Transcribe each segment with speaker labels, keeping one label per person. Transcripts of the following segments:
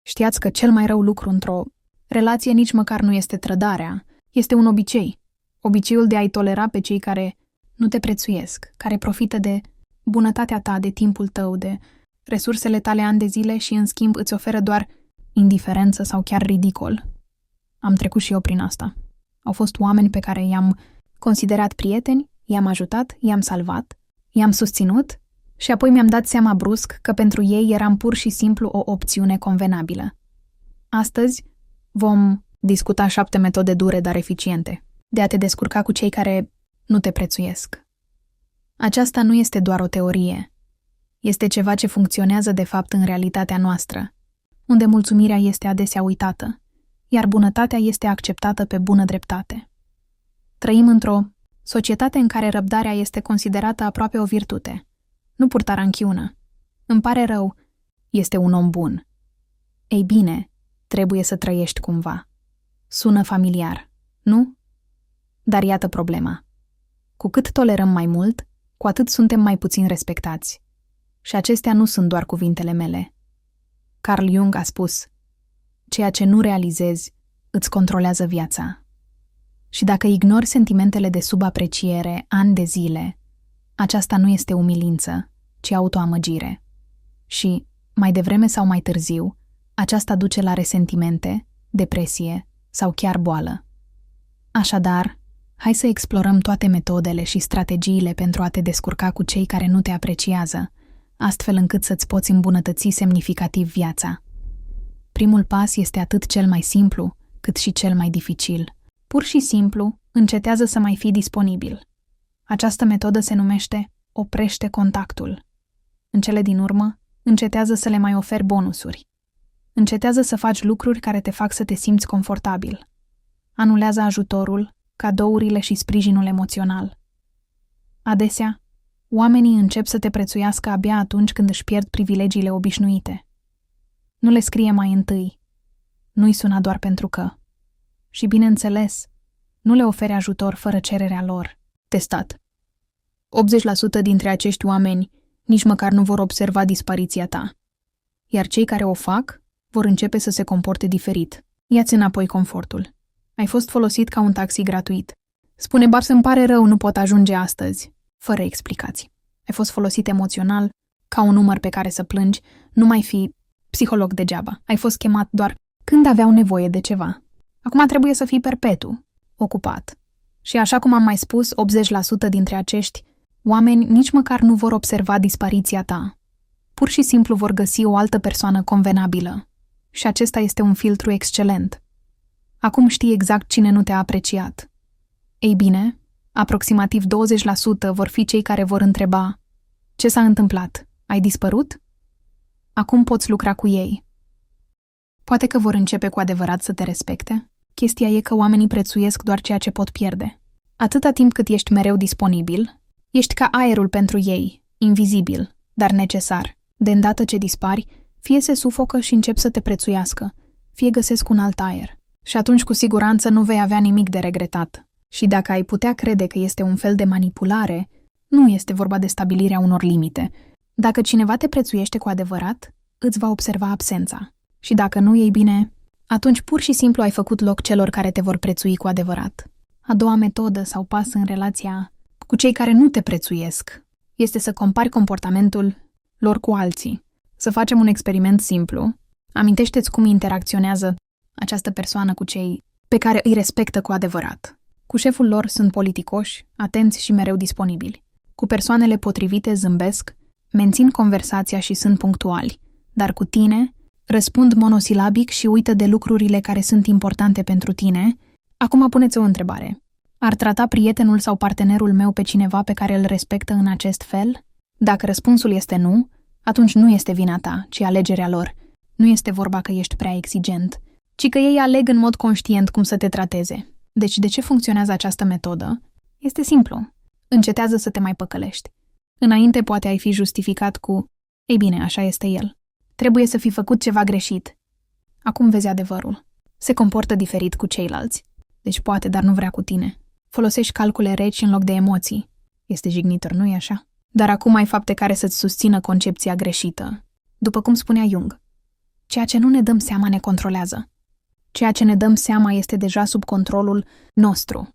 Speaker 1: Știați că cel mai rău lucru într-o relație nici măcar nu este trădarea, este un obicei. Obiceiul de a-i tolera pe cei care nu te prețuiesc, care profită de bunătatea ta, de timpul tău, de resursele tale ani de zile și, în schimb, îți oferă doar indiferență sau chiar ridicol. Am trecut și eu prin asta. Au fost oameni pe care i-am considerat prieteni, i-am ajutat, i-am salvat, i-am susținut și apoi mi-am dat seama brusc că pentru ei eram pur și simplu o opțiune convenabilă. Astăzi vom discuta 7 metode dure, dar eficiente, de a te descurca cu cei care nu te prețuiesc. Aceasta nu este doar o teorie. Este ceva ce funcționează de fapt în realitatea noastră, unde mulțumirea este adesea uitată, iar bunătatea este acceptată pe bună dreptate. Trăim într-o societate în care răbdarea este considerată aproape o virtute, nu purta ranchiună. Îmi pare rău, este un om bun. Ei bine, trebuie să trăiești cumva. Sună familiar, nu? Dar iată problema. Cu cât tolerăm mai mult, cu atât suntem mai puțin respectați. Și acestea nu sunt doar cuvintele mele. Carl Jung a spus: ceea ce nu realizezi îți controlează viața. Și dacă ignori sentimentele de subapreciere ani de zile, aceasta nu este umilință, ci autoamăgire. Și, mai devreme sau mai târziu, aceasta duce la resentimente, depresie sau chiar boală. Așadar, hai să explorăm toate metodele și strategiile pentru a te descurca cu cei care nu te apreciază, astfel încât să-ți poți îmbunătăți semnificativ viața. Primul pas este atât cel mai simplu, cât și cel mai dificil. Pur și simplu, încetează să mai fii disponibil. Această metodă se numește oprește contactul. În cele din urmă, încetează să le mai oferi bonusuri. Încetează să faci lucruri care te fac să te simți confortabil. Anulează ajutorul, cadourile și sprijinul emoțional. Adesea, oamenii încep să te prețuiască abia atunci când își pierd privilegiile obișnuite. Nu le scrie mai întâi. Nu-i suna doar pentru că. Și, bineînțeles, nu le oferi ajutor fără cererea lor. Testat. 80% dintre acești oameni nici măcar nu vor observa dispariția ta. Iar cei care o fac vor începe să se comporte diferit. Ia-ți înapoi confortul. Ai fost folosit ca un taxi gratuit. Spune: Babs, îmi pare rău, nu pot ajunge astăzi. Fără explicații. Ai fost folosit emoțional, ca un număr pe care să plângi, nu mai fi psiholog degeaba. Ai fost chemat doar când aveau nevoie de ceva. Acum trebuie să fii perpetu, ocupat. Și așa cum am mai spus, 80% dintre acești oameni nici măcar nu vor observa dispariția ta. Pur și simplu vor găsi o altă persoană convenabilă. Și acesta este un filtru excelent. Acum știi exact cine nu te-a apreciat. Ei bine, aproximativ 20% vor fi cei care vor întreba: ce s-a întâmplat? Ai dispărut? Acum poți lucra cu ei. Poate că vor începe cu adevărat să te respecte. Chestia e că oamenii prețuiesc doar ceea ce pot pierde. Atâta timp cât ești mereu disponibil, ești ca aerul pentru ei, invizibil, dar necesar. De îndată ce dispari, fie se sufocă și încep să te prețuiască, fie găsesc un alt aer. Și atunci cu siguranță nu vei avea nimic de regretat. Și dacă ai putea crede că este un fel de manipulare, nu este vorba de stabilirea unor limite. Dacă cineva te prețuiește cu adevărat, îți va observa absența. Și dacă nu, ei bine, atunci pur și simplu ai făcut loc celor care te vor prețui cu adevărat. A doua metodă sau pas în relația cu cei care nu te prețuiesc este să compari comportamentul lor cu alții. Să facem un experiment simplu. Amintește-ți cum interacționează această persoană cu cei pe care îi respectă cu adevărat. Cu șeful lor sunt politicoși, atenți și mereu disponibili. Cu persoanele potrivite zâmbesc, mențin conversația și sunt punctuali, dar cu tine răspund monosilabic și uită de lucrurile care sunt importante pentru tine. Acum puneți o întrebare. Ar trata prietenul sau partenerul meu pe cineva pe care îl respectă în acest fel? Dacă răspunsul este nu, atunci nu este vina ta, ci alegerea lor. Nu este vorba că ești prea exigent, ci că ei aleg în mod conștient cum să te trateze. Deci de ce funcționează această metodă? Este simplu. Încetează să te mai păcălești. Înainte poate ai fi justificat cu: ei bine, așa este el. Trebuie să fi făcut ceva greșit. Acum vezi adevărul. Se comportă diferit cu ceilalți. Deci poate, dar nu vrea cu tine. Folosești calcule reci în loc de emoții. Este jignitor, nu-i așa? Dar acum ai fapte care să-ți susțină concepția greșită. După cum spunea Jung, Ceea ce nu ne dăm seama ne controlează. Ceea ce ne dăm seama este deja sub controlul nostru.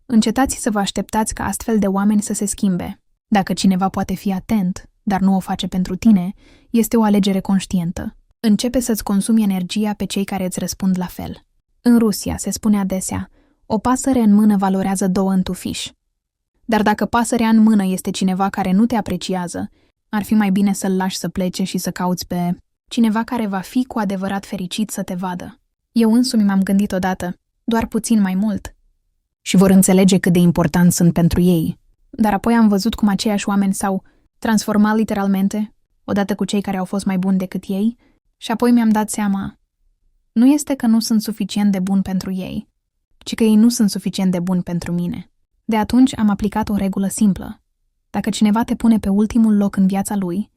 Speaker 1: Încetați să vă așteptați ca astfel de oameni să se schimbe. Dacă cineva poate fi atent, dar nu o face pentru tine, este o alegere conștientă. Începe să-ți consumi energia pe cei care îți răspund la fel. În Rusia se spune adesea, o pasăre în mână valorează 2 întufiși. Dar dacă pasărea în mână este cineva care nu te apreciază, ar fi mai bine să-l lași să plece și să cauți pe cineva care va fi cu adevărat fericit să te vadă. Eu însumi m-am gândit odată, doar puțin mai mult. Și vor înțelege cât de important sunt pentru ei. Dar apoi am văzut cum aceiași oameni s-au transformat literalmente, odată cu cei care au fost mai buni decât ei, și apoi mi-am dat seama, nu este că nu sunt suficient de bun pentru ei, ci că ei nu sunt suficient de buni pentru mine. De atunci am aplicat o regulă simplă. Dacă cineva te pune pe ultimul loc în viața lui,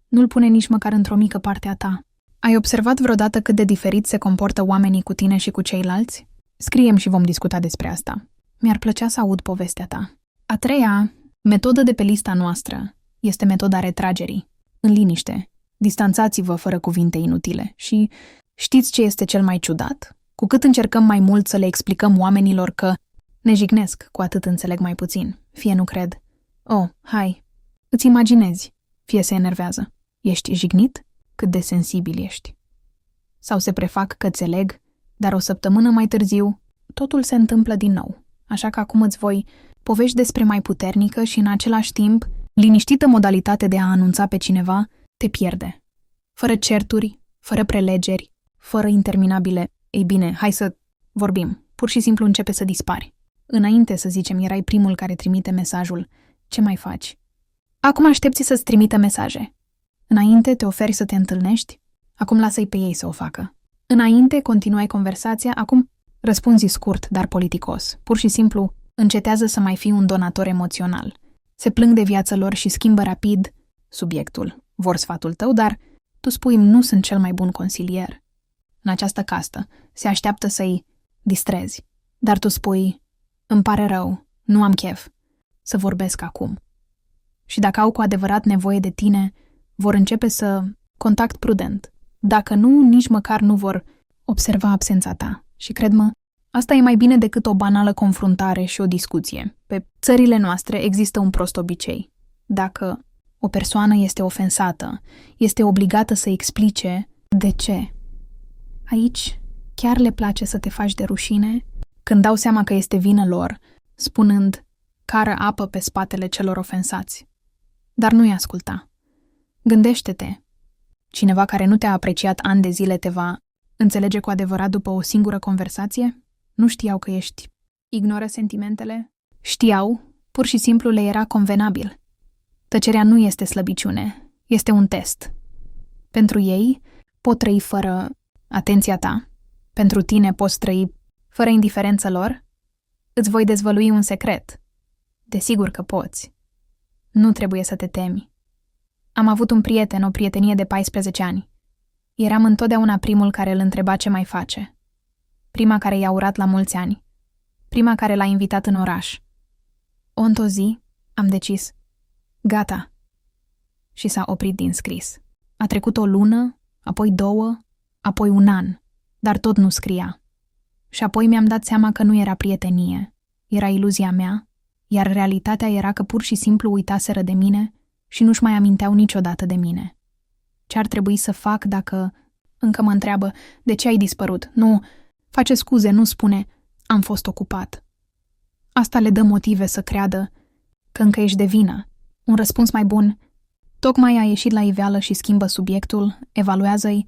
Speaker 1: nu-l pune nici măcar într-o mică parte a ta. Ai observat vreodată cât de diferit se comportă oamenii cu tine și cu ceilalți? Scrie-mi și vom discuta despre asta. Mi-ar plăcea să aud povestea ta. A 3-a metodă de pe lista noastră este metoda retragerii. În liniște, distanțați-vă fără cuvinte inutile și știți ce este cel mai ciudat? Cu cât încercăm mai mult să le explicăm oamenilor că ne jignesc, cu atât înțeleg mai puțin. Fie nu cred. Oh, hai, îți imaginezi. Fie se enervează. Ești jignit? Cât de sensibil ești. Sau se prefac că înțeleg, dar o săptămână mai târziu, totul se întâmplă din nou. Așa că acum îți voi povești despre mai puternică și în același timp, liniștită modalitate de a anunța pe cineva, te pierde. Fără certuri, fără prelegeri, fără interminabile. Ei bine, hai să vorbim. Pur și simplu începe să dispari. Înainte, să zicem, erai primul care trimite mesajul. Ce mai faci? Acum aștepți să-ți trimită mesaje. Înainte te oferi să te întâlnești, acum lasă-i pe ei să o facă. Înainte continuai conversația, acum răspunzi scurt, dar politicos. Pur și simplu încetează să mai fii un donator emoțional. Se plâng de viața lor și schimbă rapid subiectul. Vor sfatul tău, dar tu spui nu sunt cel mai bun consilier. În această castă se așteaptă să-i distrezi, dar tu spui îmi pare rău, nu am chef să vorbesc acum. Și dacă au cu adevărat nevoie de tine, vor începe să contact prudent. Dacă nu, nici măcar nu vor observa absența ta. Și cred-mă, asta e mai bine decât o banală confruntare și o discuție. Pe țările noastre există un prost obicei. Dacă o persoană este ofensată, este obligată să explice de ce. Aici chiar le place să te faci de rușine când dau seama că este vină lor, spunând cară apă pe spatele celor ofensați. Dar nu-i asculta. Gândește-te. Cineva care nu te-a apreciat ani de zile te va înțelege cu adevărat după o singură conversație? Nu știau că ești. Ignoră sentimentele? Știau, pur și simplu le era convenabil. Tăcerea nu este slăbiciune, este un test. Pentru ei pot trăi fără atenția ta. Pentru tine poți trăi fără indiferența lor? Îți voi dezvălui un secret. Desigur că poți. Nu trebuie să te temi. Am avut un prieten, o prietenie de 14 ani. Eram întotdeauna primul care îl întreba ce mai face. Prima care i-a urat la mulți ani. Prima care l-a invitat în oraș. Într-o zi am decis. Gata. Și s-a oprit din scris. A trecut o lună, apoi 2, apoi 1 an, dar tot nu scria. Și apoi mi-am dat seama că nu era prietenie. Era iluzia mea, iar realitatea era că pur și simplu uitaseră de mine și nu-și mai aminteau niciodată de mine. Ce ar trebui să fac dacă încă mă întreabă de ce ai dispărut? Nu, face scuze, nu spune am fost ocupat. Asta le dă motive să creadă că încă ești de vină. Un răspuns mai bun, tocmai a ieșit la iveală și schimbă subiectul, evaluează-i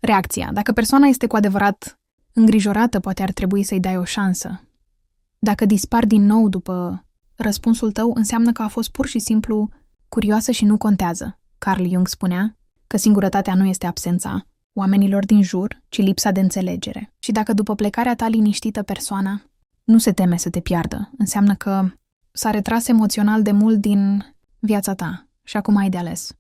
Speaker 1: reacția. Dacă persoana este cu adevărat îngrijorată, poate ar trebui să-i dai o șansă. Dacă dispar din nou după răspunsul tău, înseamnă că a fost pur și simplu curioasă și nu contează. Carl Jung spunea că singurătatea nu este absența oamenilor din jur, ci lipsa de înțelegere. Și dacă după plecarea ta liniștită persoana nu se teme să te piardă, înseamnă că s-a retras emoțional de mult din viața ta și acum ai de ales.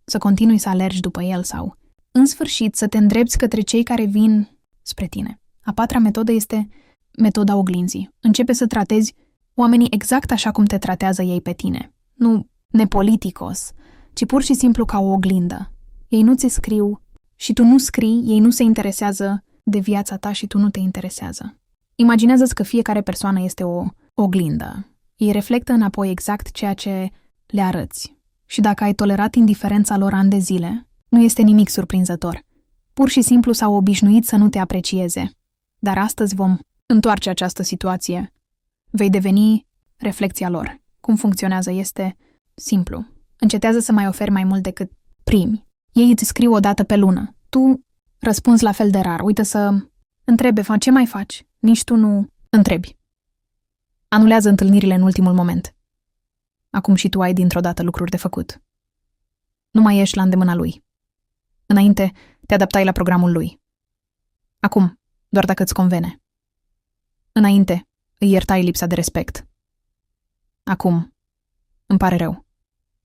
Speaker 1: Să continui să alergi după el sau, în sfârșit, să te îndrepți către cei care vin spre tine. A 4-a metodă este metoda oglinzii. Începe să tratezi oamenii exact așa cum te tratează ei pe tine. Nu nepoliticos, ci pur și simplu ca o oglindă. Ei nu ți scriu și tu nu scrii, ei nu se interesează de viața ta și tu nu te interesează. Imaginează-ți că fiecare persoană este o oglindă. Ei reflectă înapoi exact ceea ce le arăți. Și dacă ai tolerat indiferența lor ani de zile, nu este nimic surprinzător. Pur și simplu s-au obișnuit să nu te aprecieze. Dar astăzi vom întoarce această situație. Vei deveni reflecția lor. Cum funcționează este simplu. Încetează să mai oferi mai mult decât primi. Ei îți scriu o dată pe lună. Tu răspunzi la fel de rar. Uită să întrebe, ce mai faci? Nici tu nu întrebi. Anulează întâlnirile în ultimul moment. Acum și tu ai dintr-o dată lucruri de făcut. Nu mai ești la îndemâna lui. Înainte te adaptai la programul lui. Acum, doar dacă îți convene. Înainte îi iertai lipsa de respect. Acum, îmi pare rău,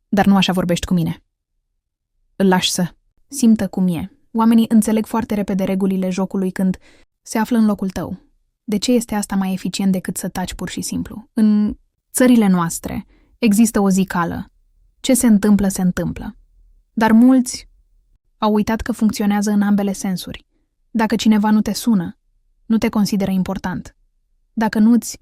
Speaker 1: dar nu așa vorbești cu mine. Îl lași să simtă cum e. Oamenii înțeleg foarte repede regulile jocului când se află în locul tău. De ce este asta mai eficient decât să taci pur și simplu? În țările noastre există o zicală. Ce se întâmplă, se întâmplă. Dar mulți au uitat că funcționează în ambele sensuri. Dacă cineva nu te sună, nu te consideră important. Dacă nu-ți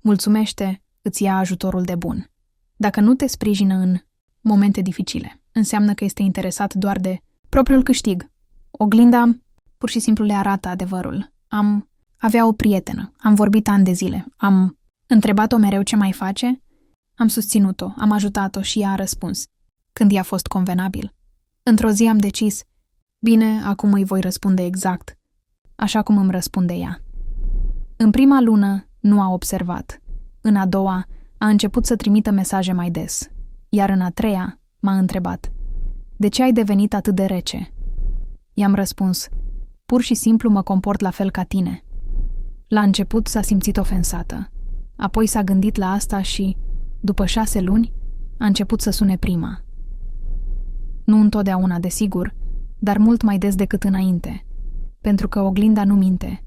Speaker 1: mulțumește, îți ia ajutorul de bun. Dacă nu te sprijină în momente dificile, înseamnă că este interesat doar de propriul câștig. Oglinda pur și simplu le arată adevărul. Avea o prietenă, am vorbit ani de zile, am întrebat-o mereu ce mai face, am susținut-o, am ajutat-o și ea a răspuns, când i-a fost convenabil. Într-o zi am decis, bine, acum îi voi răspunde exact, așa cum îmi răspunde ea. În prima lună nu a observat, în a doua a început să trimită mesaje mai des, iar în a treia m-a întrebat, de ce ai devenit atât de rece? I-am răspuns, pur și simplu mă comport la fel ca tine. La început s-a simțit ofensată, apoi s-a gândit la asta și, după 6 luni, a început să sune prima. Nu întotdeauna, desigur, dar mult mai des decât înainte, pentru că oglinda nu minte.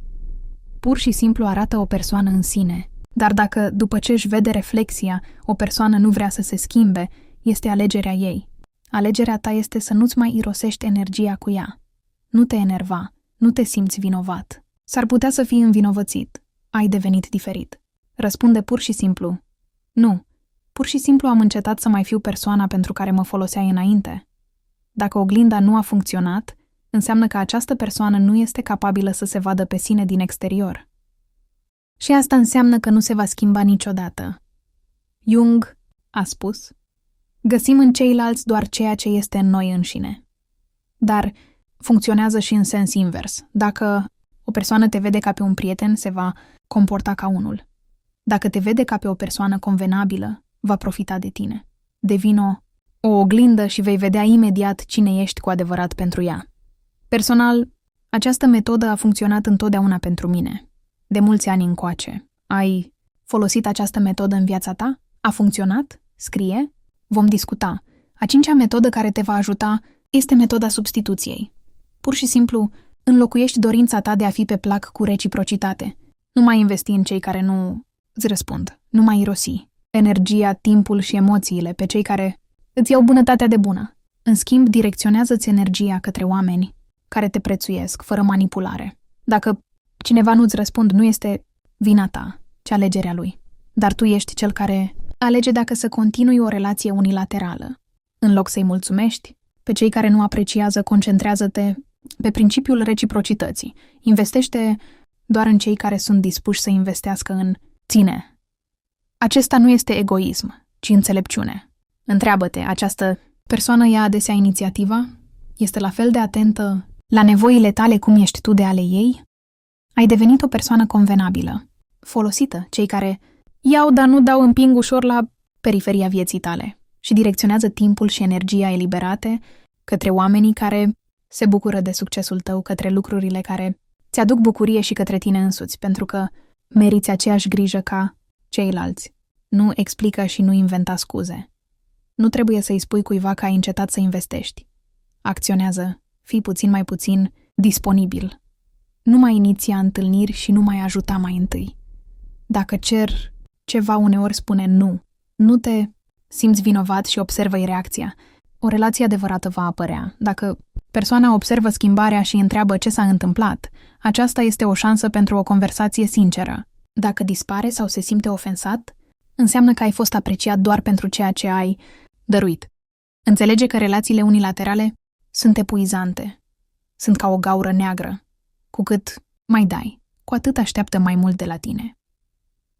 Speaker 1: Pur și simplu arată o persoană în sine, dar dacă, după ce își vede reflexia, o persoană nu vrea să se schimbe, este alegerea ei. Alegerea ta este să nu-ți mai irosești energia cu ea. Nu te enerva, nu te simți vinovat. S-ar putea să fii învinovățit. Ai devenit diferit. Răspunde pur și simplu, nu, pur și simplu am încetat să mai fiu persoana pentru care mă foloseai înainte. Dacă oglinda nu a funcționat, înseamnă că această persoană nu este capabilă să se vadă pe sine din exterior. Și asta înseamnă că nu se va schimba niciodată. Jung a spus, găsim în ceilalți doar ceea ce este în noi înșine. Dar funcționează și în sens invers. Dacă o persoană te vede ca pe un prieten, se va comporta ca unul. Dacă te vede ca pe o persoană convenabilă, va profita de tine. Devino o oglindă și vei vedea imediat cine ești cu adevărat pentru ea. Personal, această metodă a funcționat întotdeauna pentru mine. De mulți ani încoace. Ai folosit această metodă în viața ta? A funcționat? Scrie? Vom discuta. A 5-a metodă care te va ajuta este metoda substituției. Pur și simplu, înlocuiești dorința ta de a fi pe plac cu reciprocitate. Nu mai investi în cei care nu îți răspund. Nu mai irosi energia, timpul și emoțiile pe cei care îți iau bunătatea de bună. În schimb, direcționează-ți energia către oameni care te prețuiesc, fără manipulare. Dacă cineva nu-ți răspund, nu este vina ta, ci alegerea lui. Dar tu ești cel care alege dacă să continui o relație unilaterală. În loc să-i mulțumești, pe cei care nu apreciază, concentrează-te pe principiul reciprocității. Investește doar în cei care sunt dispuși să investească în tine. Acesta nu este egoism, ci înțelepciune. Întreabă-te, această persoană ia adesea inițiativa? Este la fel de atentă la nevoile tale cum ești tu de ale ei? Ai devenit o persoană convenabilă, folosită, cei care iau, dar nu dau împing ușor la periferia vieții tale și direcționează timpul și energia eliberate către oamenii care se bucură de succesul tău, către lucrurile care ți-aduc bucurie și către tine însuți, pentru că meriți aceeași grijă ca ceilalți. Nu explică și nu inventa scuze. Nu trebuie să-i spui cuiva că ai încetat să investești. Acționează, fii puțin mai puțin disponibil. Nu mai iniția întâlniri și nu mai ajuta mai întâi. Dacă cer ceva, uneori spune nu. Nu te simți vinovat și observă-i reacția. o relație adevărată va apărea. Dacă persoana observă schimbarea și întreabă ce s-a întâmplat, aceasta este o șansă pentru o conversație sinceră. Dacă dispare sau se simte ofensat, înseamnă că ai fost apreciat doar pentru ceea ce ai dăruit. Înțelege că relațiile unilaterale sunt epuizante. Sunt ca o gaură neagră. Cu cât mai dai, cu atât așteaptă mai mult de la tine.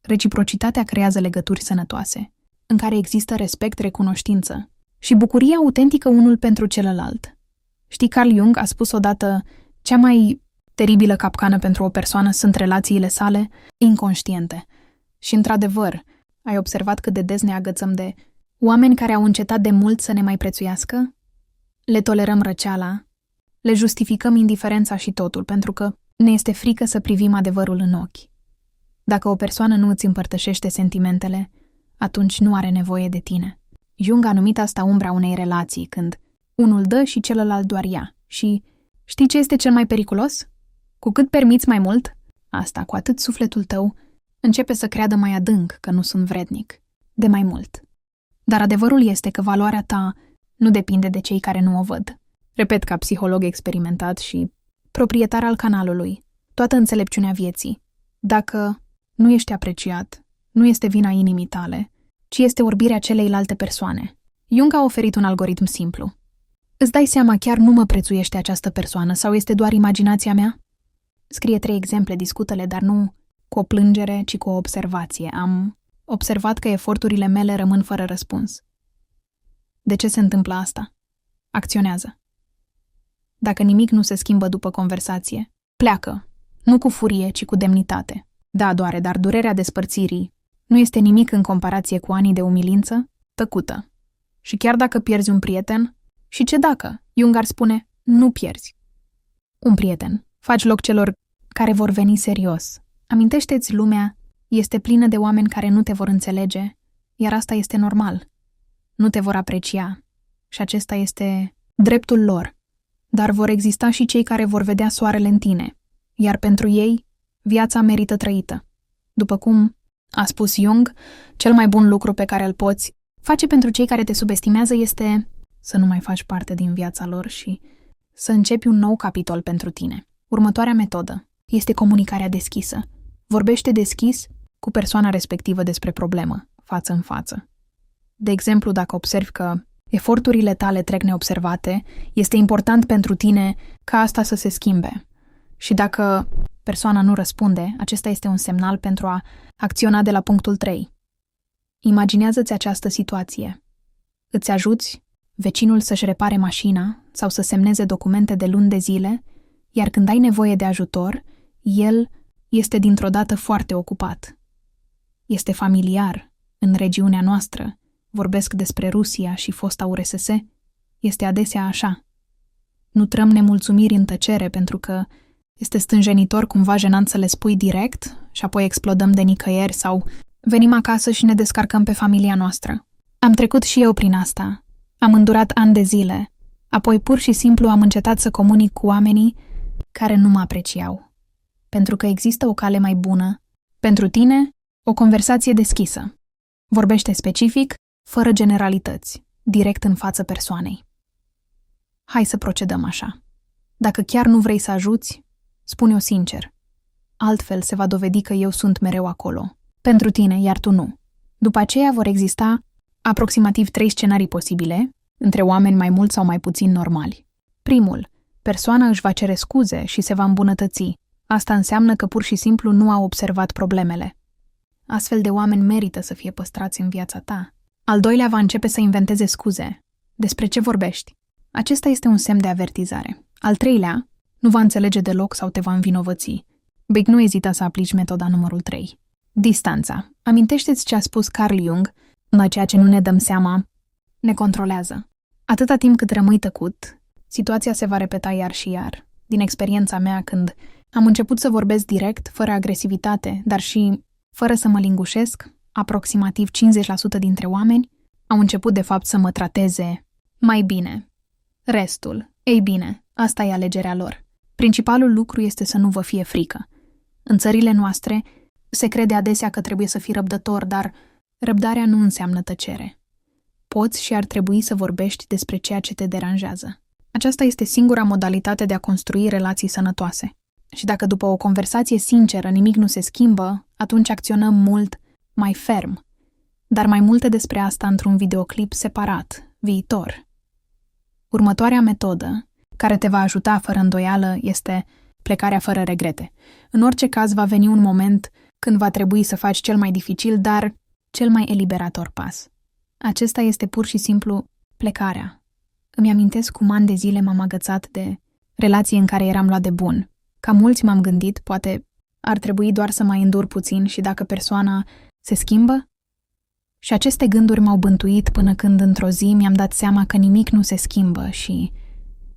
Speaker 1: Reciprocitatea creează legături sănătoase, în care există respect, recunoștință și bucurie autentică unul pentru celălalt. Știi, Carl Jung a spus odată, cea mai teribilă capcană pentru o persoană sunt relațiile sale inconștiente. Și într-adevăr, ai observat cât de des ne agățăm de oameni care au încetat de mult să ne mai prețuiască? Le tolerăm răceala, le justificăm indiferența și totul, pentru că ne este frică să privim adevărul în ochi. Dacă o persoană nu îți împărtășește sentimentele, atunci nu are nevoie de tine. Jung a numit asta umbra unei relații, când unul dă și celălalt doar ia. Și știi ce este cel mai periculos? Cu cât permiți mai mult, asta, cu atât sufletul tău începe să creadă mai adânc că nu sunt vrednic de mai mult. Dar adevărul este că valoarea ta nu depinde de cei care nu o văd. Repet, ca psiholog experimentat și proprietar al canalului, toată înțelepciunea vieții. Dacă nu ești apreciat, nu este vina inimii tale, ci este orbirea celeilalte persoane. Jung a oferit un algoritm simplu. Îți dai seama, chiar nu mă prețuiește această persoană sau este doar imaginația mea? Scrie 3 exemple, discută-le, dar nu cu o plângere, ci cu o observație. Am observat că eforturile mele rămân fără răspuns. De ce se întâmplă asta? Acționează. Dacă nimic nu se schimbă după conversație, pleacă, nu cu furie, ci cu demnitate. Da, doare, dar durerea despărțirii nu este nimic în comparație cu anii de umilință tăcută. Și chiar dacă pierzi un prieten, și ce dacă? Jung ar spune, nu pierzi un prieten. Faci loc celor care vor veni serios. Amintește-ți, lumea este plină de oameni care nu te vor înțelege, iar asta este normal. Nu te vor aprecia și acesta este dreptul lor. Dar vor exista și cei care vor vedea soarele în tine, iar pentru ei, viața merită trăită. După cum a spus Jung, cel mai bun lucru pe care îl poți face pentru cei care te subestimează este să nu mai faci parte din viața lor și să începi un nou capitol pentru tine. Următoarea metodă este comunicarea deschisă. Vorbește deschis cu persoana respectivă despre problemă, față în față. De exemplu, dacă observi că eforturile tale trec neobservate, este important pentru tine ca asta să se schimbe. Și dacă persoana nu răspunde, acesta este un semnal pentru a acționa de la punctul 3. Imaginează-ți această situație. Îți ajuți vecinul să-și repare mașina sau să semneze documente de luni de zile, iar când ai nevoie de ajutor, el este dintr-o dată foarte ocupat. Este familiar în regiunea noastră. Vorbesc despre Rusia și fosta URSS. Este adesea așa. Nutrăm nemulțumiri în tăcere pentru că este stânjenitor, cumva jenant să le spui direct și apoi explodăm de nicăieri sau venim acasă și ne descarcăm pe familia noastră. Am trecut și eu prin asta. Am îndurat ani de zile. Apoi pur și simplu am încetat să comunic cu oamenii care nu mă apreciau. Pentru că există o cale mai bună. Pentru tine, o conversație deschisă. Vorbește specific, fără generalități, direct în fața persoanei. Hai să procedăm așa. Dacă chiar nu vrei să ajuți, spune-o sincer. Altfel se va dovedi că eu sunt mereu acolo. Pentru tine, iar tu nu. După aceea vor exista aproximativ 3 scenarii posibile, între oameni mai mult sau mai puțin normali. Primul, persoana își va cere scuze și se va îmbunătăți. Asta înseamnă că pur și simplu nu a observat problemele. Astfel de oameni merită să fie păstrați în viața ta. Al doilea va începe să inventeze scuze. Despre ce vorbești? Acesta este un semn de avertizare. Al treilea, nu va înțelege deloc sau te va învinovăți. Bec, nu ezita să aplici metoda numărul 3. Distanța. Amintește-ți ce a spus Carl Jung, noi ceea ce nu ne dăm seama ne controlează. Atâta timp cât rămâi tăcut, situația se va repeta iar și iar. Din experiența mea, când am început să vorbesc direct, fără agresivitate, dar și fără să mă lingușesc, aproximativ 50% dintre oameni au început de fapt să mă trateze mai bine. Restul, ei bine, asta e alegerea lor. Principalul lucru este să nu vă fie frică. În țările noastre se crede adesea că trebuie să fii răbdător, dar răbdarea nu înseamnă tăcere. poți și ar trebui să vorbești despre ceea ce te deranjează. Aceasta este singura modalitate de a construi relații sănătoase. Și dacă după o conversație sinceră nimic nu se schimbă, atunci acționăm mult mai ferm. Dar mai multe despre asta într-un videoclip separat, viitor. Următoarea metodă, care te va ajuta fără îndoială, este plecarea fără regrete. În orice caz va veni un moment când va trebui să faci cel mai dificil, dar cel mai eliberator pas. Acesta este pur și simplu plecarea. Îmi amintesc cum ani de zile m-am agățat de relații în care eram luat de bun. Ca mulți m-am gândit, poate ar trebui doar să mai îndur puțin și dacă persoana se schimbă? Și aceste gânduri m-au bântuit până când într-o zi mi-am dat seama că nimic nu se schimbă și,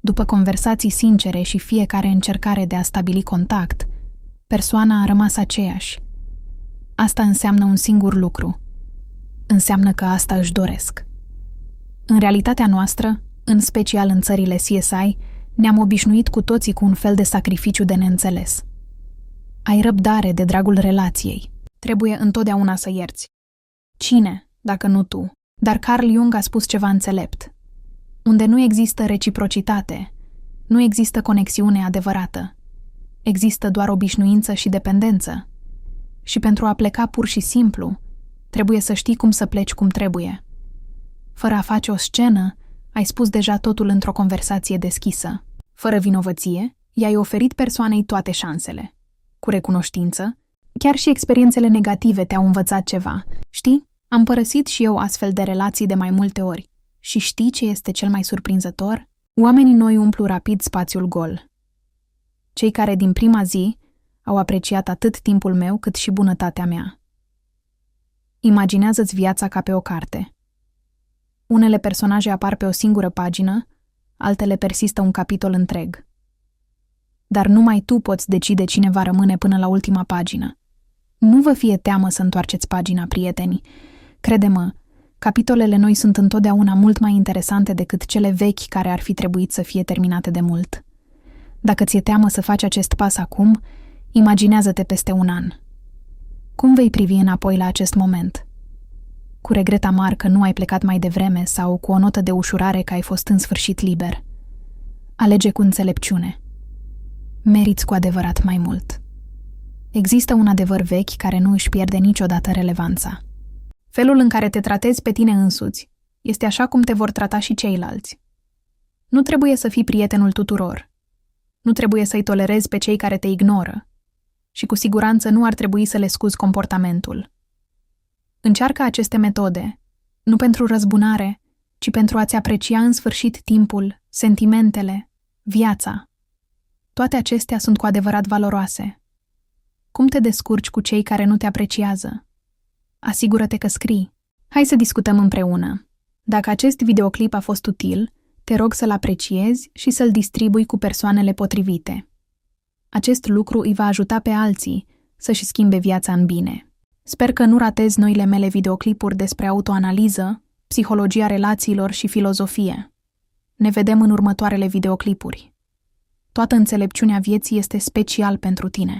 Speaker 1: după conversații sincere și fiecare încercare de a stabili contact, persoana a rămas aceeași. Asta înseamnă un singur lucru. Înseamnă că asta își doresc. În realitatea noastră, în special în țările CSI, ne-am obișnuit cu toții cu un fel de sacrificiu de neînțeles. Ai răbdare de dragul relației. Trebuie întotdeauna să ierți. Cine, dacă nu tu? Dar Carl Jung a spus ceva înțelept. Unde nu există reciprocitate, nu există conexiune adevărată. Există doar obișnuință și dependență. Și pentru a pleca pur și simplu, trebuie să știi cum să pleci cum trebuie. Fără a face o scenă, ai spus deja totul într-o conversație deschisă. Fără vinovăție, i-ai oferit persoanei toate șansele. Cu recunoștință, chiar și experiențele negative te-au învățat ceva. Știi, am părăsit și eu astfel de relații de mai multe ori. Și știi ce este cel mai surprinzător? Oamenii noi umplu rapid spațiul gol. Cei care din prima zi au apreciat atât timpul meu cât și bunătatea mea. Imaginează-ți viața ca pe o carte. Unele personaje apar pe o singură pagină, altele persistă un capitol întreg. Dar numai tu poți decide cine va rămâne până la ultima pagină. Nu vă fie teamă să întoarceți pagina, prieteni. Crede-mă, capitolele noi sunt întotdeauna mult mai interesante decât cele vechi care ar fi trebuit să fie terminate de mult. Dacă ți-e teamă să faci acest pas acum, imaginează-te peste un an. Cum vei privi înapoi la acest moment? Cu regret amar că nu ai plecat mai devreme sau cu o notă de ușurare că ai fost în sfârșit liber? Alege cu înțelepciune. Meriți cu adevărat mai mult. Există un adevăr vechi care nu își pierde niciodată relevanța. Felul în care te tratezi pe tine însuți este așa cum te vor trata și ceilalți. Nu trebuie să fii prietenul tuturor. Nu trebuie să-i tolerezi pe cei care te ignoră. Și cu siguranță nu ar trebui să le scuzi comportamentul. Încearcă aceste metode, nu pentru răzbunare, ci pentru a-ți aprecia în sfârșit timpul, sentimentele, viața. Toate acestea sunt cu adevărat valoroase. Cum te descurci cu cei care nu te apreciază? Asigură-te că scrii. Hai să discutăm împreună. Dacă acest videoclip a fost util, te rog să-l apreciezi și să-l distribui cu persoanele potrivite. Acest lucru îi va ajuta pe alții să-și schimbe viața în bine. Sper că nu ratezi noile mele videoclipuri despre autoanaliză, psihologia relațiilor și filozofie. Ne vedem în următoarele videoclipuri. Toată înțelepciunea vieții este special pentru tine.